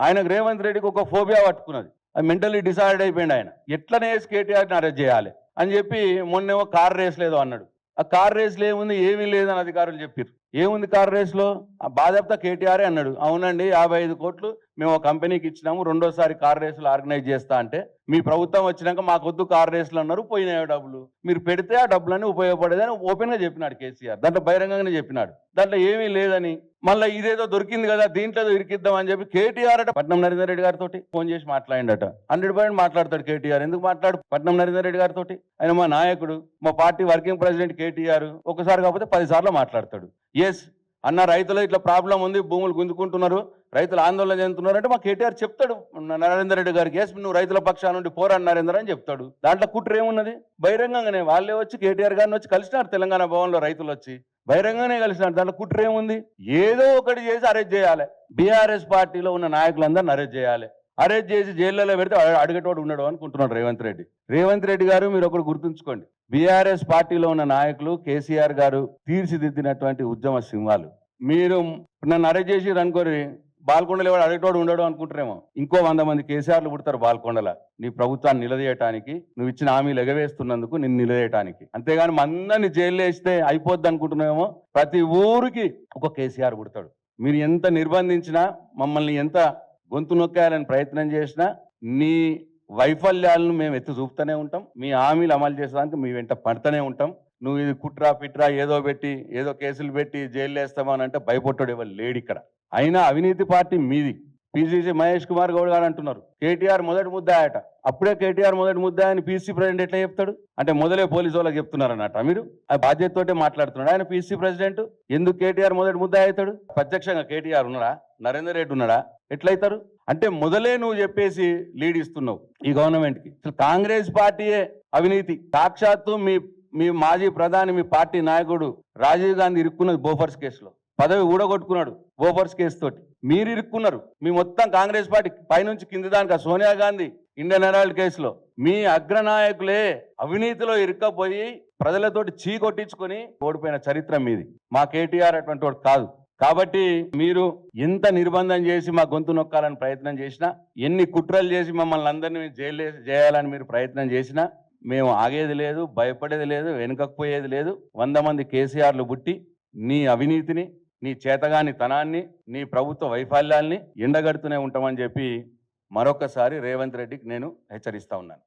ఆయనకు రేవంత్ రెడ్డికి ఒక ఫోబియా పట్టుకున్నది. అది మెంటల్లీ డిసార్డ్ అయిపోయింది ఆయన. ఎట్లనే కేటీఆర్ని అరెస్ట్ చేయాలి అని చెప్పి మొన్నేమో కార్ రేస్ లేదో అన్నాడు. ఆ కార్ రేస్లో ఏముంది, ఏమీ లేదని అధికారులు చెప్పారు. ఏముంది కార్ రేస్లో? ఆ బాధ్యత కేటీఆరే అన్నాడు. అవునండి, 55 కోట్లు మేము ఒక కంపెనీకి ఇచ్చినాము, రెండోసారి కార్ రేసులు ఆర్గనైజ్ చేస్తా అంటే మీ ప్రభుత్వం వచ్చినాక మాకొద్దు కార్ రేసులు అన్నారు, పోయినాయో డబ్బులు. మీరు పెడితే ఆ డబ్బులన్నీ ఉపయోగపడేదని ఓపెన్ గా చెప్పినాడు కేసీఆర్. దాంట్లో బహిరంగంగానే చెప్పినాడు. దాంట్లో ఏమీ లేదని, మళ్ళీ ఇదేదో దొరికింది కదా దీంట్లో ఇరికిద్దాం అని చెప్పి కేటీఆర్ అట పట్నం నరేందర్ రెడ్డి గారితో ఫోన్ చేసి మాట్లాడిండట. 100% మాట్లాడతాడు కేటీఆర్. ఎందుకు మాట్లాడు పట్నం నరేందర్ రెడ్డి గారితో? ఆయన మా నాయకుడు, మా పార్టీ వర్కింగ్ ప్రెసిడెంట్ కేటీఆర్. ఒకసారి కాకపోతే 10 సార్లు మాట్లాడతాడు. ఎస్ అన్న, రైతులు ఇట్లా ప్రాబ్లం ఉంది, భూములు గుంజుకుంటున్నారు, రైతులు ఆందోళన చెందుతున్నారు అంటే మా కేటీఆర్ చెప్తాడు నరేందర్ రెడ్డి గారికి. ఎస్ నువ్వు రైతుల పక్షాన నుండి పోరాడు నరేందర్ అని చెప్తాడు. దాంట్లో కుట్ర ఏమున్నది? బహిరంగంగానే వాళ్ళే వచ్చి కేటీఆర్ గారిని వచ్చి కలిసినారు. తెలంగాణ భవన్లో రైతులు వచ్చి బహిరంగంగానే కలిసినారు. దాంట్లో కుట్ర ఏముంది? ఏదో ఒకటి చేసి అరెస్ట్ చేయాలి. బీఆర్ఎస్ పార్టీలో ఉన్న నాయకులందరిని అరెస్ట్ చేయాలి. అరెస్ట్ చేసి జైల్లో పెడితే అడిగేటోడు ఉన్నాడు అనుకుంటున్నాడు రేవంత్ రెడ్డి. రేవంత్ రెడ్డి గారు, మీరు ఒకటి గుర్తుంచుకోండి, బీఆర్ఎస్ పార్టీలో ఉన్న నాయకులు కేసీఆర్ గారు తీర్చిదిద్దినటువంటి ఉద్యమ సింహాలు. మీరు నన్ను అరెస్ట్ చేసి అనుకోరి బాల్కొండలో ఎవడు అడిగేటోడు ఉండడు అనుకుంటారేమో. ఇంకో 100 మంది కేసీఆర్లు పుడతారు బాల్కొండల, నీ ప్రభుత్వాన్ని నిలదీయటానికి, నువ్వు ఇచ్చిన హామీలు ఎగవేస్తున్నందుకు నిన్ను నిలదీయటానికి. అంతేగాని మందరిని జైలు వేస్తే అయిపోద్ది అనుకుంటున్నామేమో. ప్రతి ఊరికి ఒక కేసీఆర్ పుడతాడు. మీరు ఎంత నిర్బంధించినా, మమ్మల్ని ఎంత గొంతు నొక్కేయాలని ప్రయత్నం చేసినా, నీ వైఫల్యాలను మేము ఎత్తి చూపుతూనే ఉంటాం. మీ హామీలు అమలు చేసేదానికి మీ వెంట పడుతూనే ఉంటాం. నువ్వు ఇది కుట్రా పిట్రా ఏదో పెట్టి ఏదో కేసులు పెట్టి జైలు వేస్తామని అంటే భయపడ్డాడు ఎవరు లేడు ఇక్కడ. అయినా అవినీతి పార్టీ మీది. పిసిసి మహేష్ కుమార్ గౌడ్ గారు అంటున్నారు కేటీఆర్ మొదటి ముద్దాయట. అప్పుడే కేటీఆర్ మొదటి ముద్దాయని పిసిసి ప్రెసిడెంట్ ఎట్లా చెప్తాడు? అంటే మొదలే పోలీసు వాళ్ళకి చెప్తున్నారు అన్నట్ట. మీరు ఆ బాధ్యతతోటే మాట్లాడుతున్నాడు. ఆయన పిసిసి ప్రెసిడెంట్, ఎందుకు కేటీఆర్ మొదటి ముద్దాయి అవుతాడు? ప్రత్యక్షంగా కేటీఆర్ ఉన్నాడా? నరేందర్ రెడ్డి ఉన్నాడా? ఎట్లయితారు? అంటే మొదలే నువ్వు చెప్పేసి లీడ్ ఇస్తున్నావు ఈ గవర్నమెంట్ కి. అసలు కాంగ్రెస్ పార్టీయే అవినీతి. సాక్షాత్తు మీ మాజీ ప్రధాని, మీ పార్టీ నాయకుడు రాజీవ్ గాంధీ ఇరుక్కున్నది బోఫర్స్ కేసులో. పదవి ఊడగొట్టుకున్నాడు బోఫర్స్ కేసు తోటి. మీరు ఇరుక్కున్నారు. మీ మొత్తం కాంగ్రెస్ పార్టీ పైనుంచి కింది దానికి సోనియా గాంధీ ఇండియన్ హెరాల్డ్ కేసులో మీ అగ్రనాయకులే అవినీతిలో ఇరుక్కపోయి ప్రజలతోటి చీకొట్టించుకొని ఓడిపోయిన చరిత్ర మీది. మా కేటీఆర్ అటువంటి వాడు కాదు. కాబట్టి మీరు ఎంత నిర్బంధం చేసి మా గొంతు నొక్కాలని ప్రయత్నం చేసినా, ఎన్ని కుట్రలు చేసి మమ్మల్ని అందరినీ జైలు చేయాలని మీరు ప్రయత్నం చేసినా మేము ఆగేది లేదు, భయపడేది లేదు, వెనుకపోయేది లేదు. 100 మంది కేసీఆర్లు పుట్టి నీ అవినీతిని, నీ చేతగాని తనాన్ని, నీ ప్రభుత్వ వైఫల్యాల్ని ఎండగడుతూనే ఉంటామని చెప్పి మరొకసారి రేవంత్ రెడ్డికి నేను హెచ్చరిస్తా ఉన్నాను.